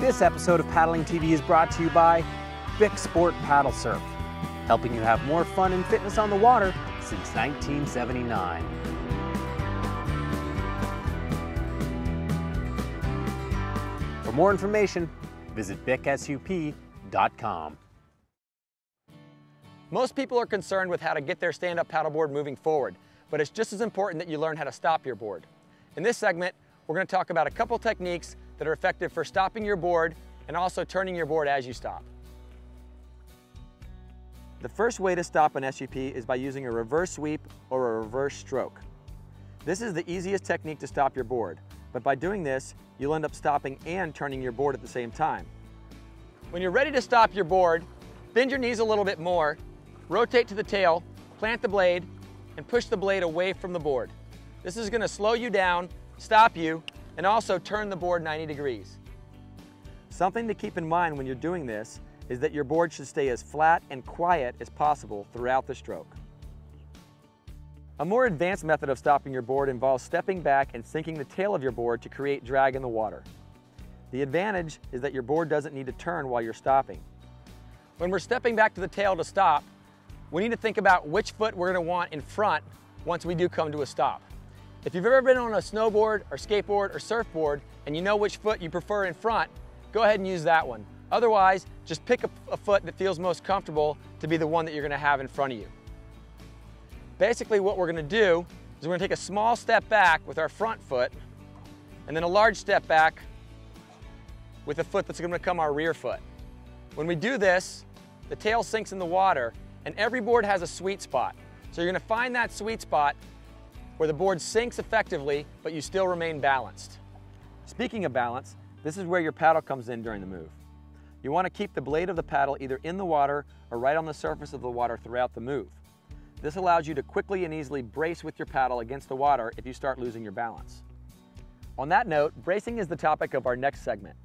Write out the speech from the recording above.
This episode of Paddling TV is brought to you by BIC Sport Paddle Surf, helping you have more fun and fitness on the water since 1979. For more information, visit bicsup.com. Most people are concerned with how to get their stand-up paddleboard moving forward, but it's just as important that you learn how to stop your board. In this segment, we're going to talk about a couple techniques that are effective for stopping your board and also turning your board as you stop. The first way to stop an SUP is by using a reverse sweep or a reverse stroke. This is the easiest technique to stop your board, but by doing this, you'll end up stopping and turning your board at the same time. When you're ready to stop your board, bend your knees a little bit more, rotate to the tail, plant the blade, and push the blade away from the board. This is going to slow you down, stop you, and also turn the board 90 degrees. Something to keep in mind when you're doing this is that your board should stay as flat and quiet as possible throughout the stroke. A more advanced method of stopping your board involves stepping back and sinking the tail of your board to create drag in the water. The advantage is that your board doesn't need to turn while you're stopping. When we're stepping back to the tail to stop, we need to think about which foot we're going to want in front once we do come to a stop. If you've ever been on a snowboard or skateboard or surfboard and you know which foot you prefer in front, go ahead and use that one. Otherwise, just pick a foot that feels most comfortable to be the one that you're going to have in front of you. Basically what we're going to do is we're going to take a small step back with our front foot and then a large step back with the foot that's going to become our rear foot. When we do this, the tail sinks in the water and every board has a sweet spot. So you're going to find that sweet spot where the board sinks effectively, but you still remain balanced. Speaking of balance, this is where your paddle comes in during the move. You want to keep the blade of the paddle either in the water or right on the surface of the water throughout the move. This allows you to quickly and easily brace with your paddle against the water if you start losing your balance. On that note, bracing is the topic of our next segment.